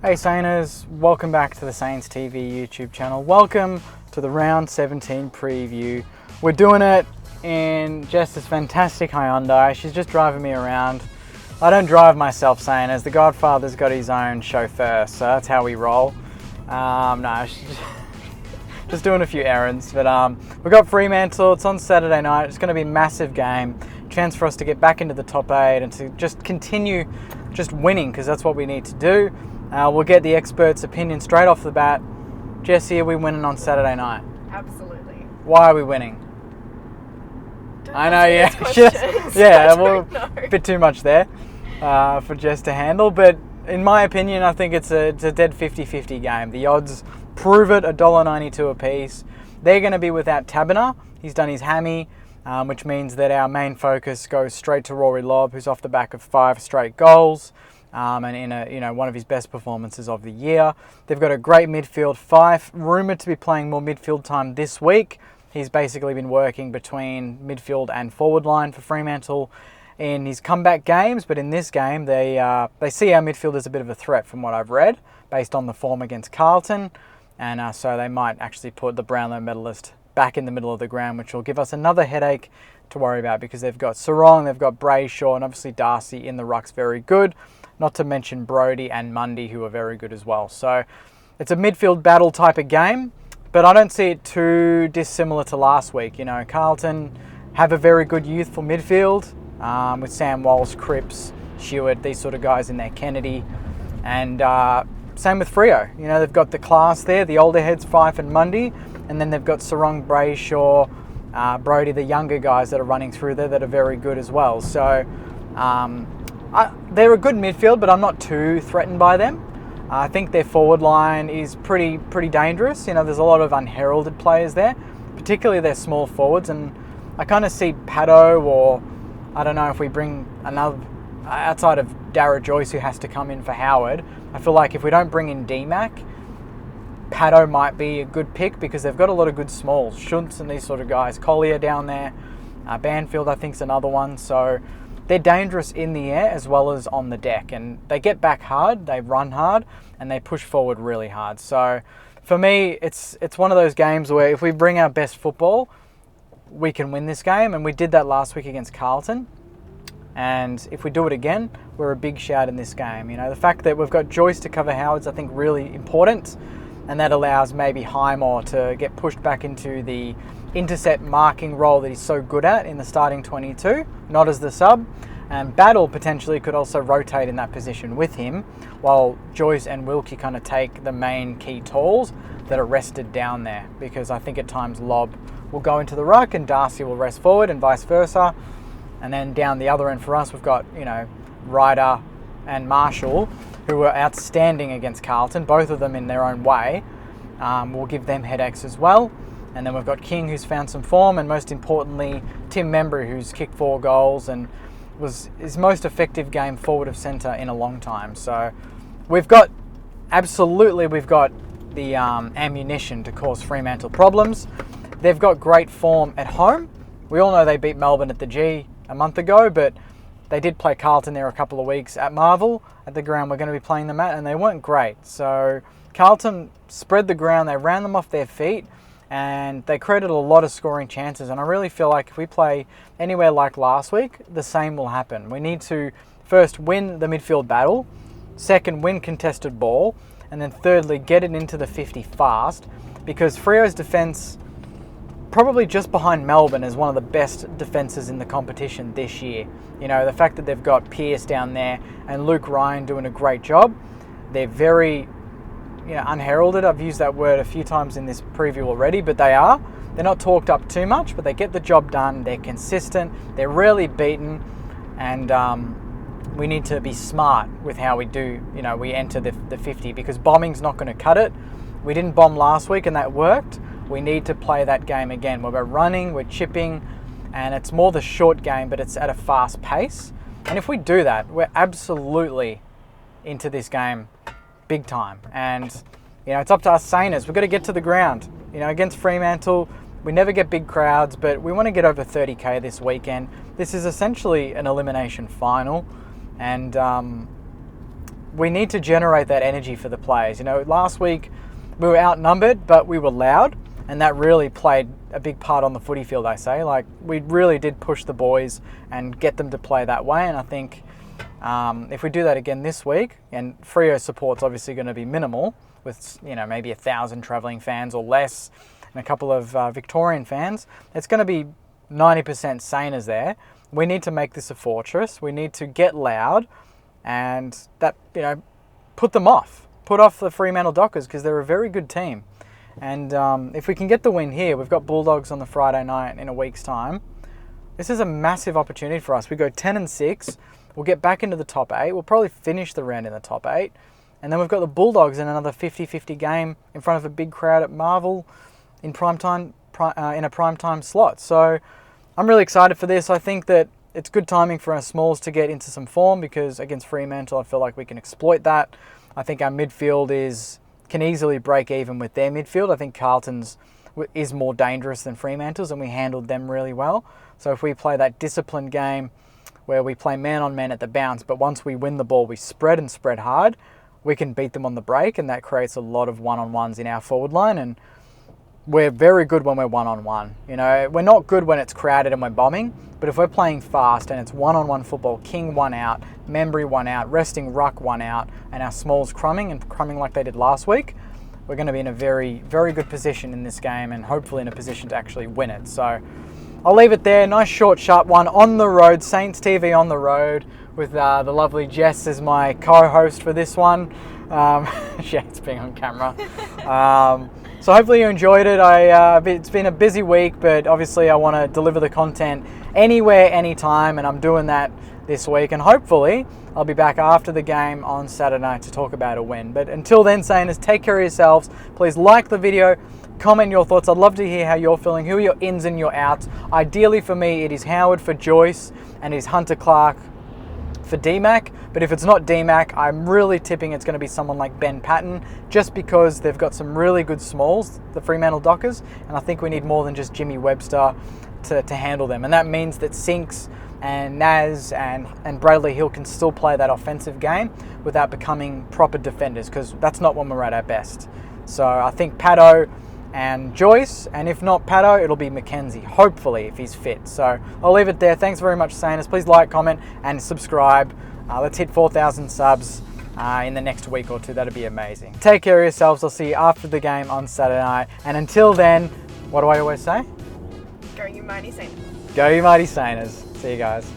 Hey Sainers, welcome back to the Saints TV YouTube channel. Welcome to the round 17 preview. We're doing it in just this fantastic Hyundai. She's just driving me around. I don't drive myself, Sainers. The Godfather's got his own chauffeur, so that's how we roll. No, she's just doing a few errands. But we've got Fremantle. It's on Saturday night. It's going to be a massive game. Chance for us to get back into the top 8 and to just continue just winning, because that's what we need to do. We'll get the experts' opinion straight off the bat. Jessie, are we winning on Saturday night? Absolutely. Why are we winning? I know, yeah. Yeah, well, a bit too much there for Jess to handle. But in my opinion, I think it's a dead 50-50 game. The odds prove it, $1.92 a piece. They're going to be without Taberner. He's done his hammy, which means that our main focus goes straight to Rory Lobb, who's off the back of 5 straight goals. And in one of his best performances of the year. They've got a great midfield. Fife, rumoured to be playing more midfield time this week. He's basically been working between midfield and forward line for Fremantle in his comeback games, but in this game they see our midfield as a bit of a threat from what I've read, based on the form against Carlton, and so they might actually put the Brownlow medalist back in the middle of the ground, which will give us another headache to worry about, because they've got Sarong, they've got Brayshaw, and obviously Darcy in the ruck's very good. Not to mention Brodie and Mundy, who are very good as well. So it's a midfield battle type of game, but I don't see it too dissimilar to last week. You know, Carlton have a very good youthful midfield with Sam Walsh, Cripps, Stewart, these sort of guys in there, Kennedy. And same with Freo. You know, they've got the class there, the older heads, Fife and Mundy, and then they've got Sarong, Brayshaw, Brodie, the younger guys that are running through there that are very good as well. So they're a good midfield, but I'm not too threatened by them. I think their forward line is pretty dangerous. You know, there's a lot of unheralded players there, particularly their small forwards, and I kind of see Paddo, or I don't know if we bring another, outside of Darragh Joyce, who has to come in for Howard. I feel like if we don't bring in D-Mac, Paddo might be a good pick, because they've got a lot of good smalls, Shuntz and these sort of guys. Collier down there, Banfield I think is another one. So they're dangerous in the air as well as on the deck, and they get back hard, they run hard, and they push forward really hard. So for me, it's one of those games where if we bring our best football, we can win this game, and we did that last week against Carlton. And if we do it again, we're a big shout in this game. You know, the fact that we've got Joyce to cover Howard's, I think, really important, and that allows maybe Highmore to get pushed back into the intercept marking role that he's so good at in the starting 22, not as the sub. And Battle potentially could also rotate in that position with him, while Joyce and Wilkie kind of take the main key tools that are rested down there, because I think at times Lobb will go into the ruck and Darcy will rest forward, and vice versa. And then down the other end for us, we've got, you know, Ryder and Marshall, who were outstanding against Carlton, both of them in their own way. We'll give them headaches as well. And then we've got King, who's found some form, and most importantly, Tim Membry, who's kicked 4 goals and was his most effective game forward of centre in a long time. So we've got the ammunition to cause Fremantle problems. They've got great form at home. We all know they beat Melbourne at the G a month ago, but they did play Carlton there a couple of weeks at Marvel, at the ground we're going to be playing them at, and they weren't great. So Carlton spread the ground, they ran them off their feet, and they created a lot of scoring chances. And I really feel like if we play anywhere like last week, the same will happen. We need to first win the midfield battle, second win contested ball, and then thirdly get it into the 50 fast, because Freo's defence, probably just behind Melbourne, is one of the best defences in the competition this year. You know, the fact that they've got Pearce down there and Luke Ryan doing a great job. They're very, you know, unheralded. I've used that word a few times in this preview already, but they are. They're not talked up too much, but they get the job done. They're consistent. They're rarely beaten, and we need to be smart with how we do. You know, we enter the 50, because bombing's not going to cut it. We didn't bomb last week, and that worked. We need to play that game again, where we're running, we're chipping, and it's more the short game, but it's at a fast pace. And if we do that, we're absolutely into this game big time. And, you know, it's up to us Sainers. We've got to get to the ground. You know, against Fremantle, we never get big crowds, but we want to get over 30k this weekend. This is essentially an elimination final, and we need to generate that energy for the players. You know, last week we were outnumbered, but we were loud, and that really played a big part on the footy field, I say. Like, we really did push the boys and get them to play that way, and I think if we do that again this week, and Freo support's obviously going to be minimal, with, you know, maybe 1,000 travelling fans or less, and a couple of Victorian fans, it's going to be 90% saners there. We need to make this a fortress. We need to get loud, and that, you know, put off the Fremantle Dockers, because they're a very good team. And if we can get the win here, we've got Bulldogs on the Friday night in a week's time. This is a massive opportunity for us. We go 10-6. We'll get back into the top 8. We'll probably finish the round in the top 8. And then we've got the Bulldogs in another 50-50 game in front of a big crowd at Marvel in a primetime slot. So I'm really excited for this. I think that it's good timing for our Smalls to get into some form, because against Fremantle, I feel like we can exploit that. I think our midfield can easily break even with their midfield. I think Carlton's is more dangerous than Fremantle's, and we handled them really well. So if we play that disciplined game where we play man on man at the bounce, but once we win the ball, we spread hard, we can beat them on the break, and that creates a lot of one-on-ones in our forward line. And we're very good when we're one-on-one. You know, we're not good when it's crowded and we're bombing, but if we're playing fast and it's one-on-one football, King one out, Membry one out, resting ruck one out, and our Smalls crumbing like they did last week, we're going to be in a very, very good position in this game, and hopefully in a position to actually win it. So I'll leave it there. Nice, short, sharp one on the road. Saints TV on the road with the lovely Jess as my co-host for this one. It's being on camera. So hopefully you enjoyed it. It's been a busy week, but obviously I want to deliver the content anywhere, anytime, and I'm doing that this week. And hopefully I'll be back after the game on Saturday night to talk about a win. But until then, Saners, take care of yourselves. Please like the video, comment your thoughts. I'd love to hear how you're feeling. Who are your ins and your outs? Ideally for me, it is Howard for Joyce, and it is Hunter Clark for DMAC. But if it's not DMAC, I'm really tipping it's going to be someone like Ben Patton, just because they've got some really good Smalls, the Fremantle Dockers, and I think we need more than just Jimmy Webster to handle them. And that means that Sinks and Naz and Bradley Hill can still play that offensive game without becoming proper defenders, because that's not when we're at our best. So I think Paddo and Joyce, and if not Paddo, it'll be Mackenzie, hopefully, if he's fit. So I'll leave it there. Thanks very much, Saners. Please like, comment, and subscribe. Let's hit 4,000 subs in the next week or two. That'd be amazing. Take care of yourselves. I'll see you after the game on Saturday night. And until then, what do I always say? Go you mighty Saints. Go you mighty Saners. See you guys.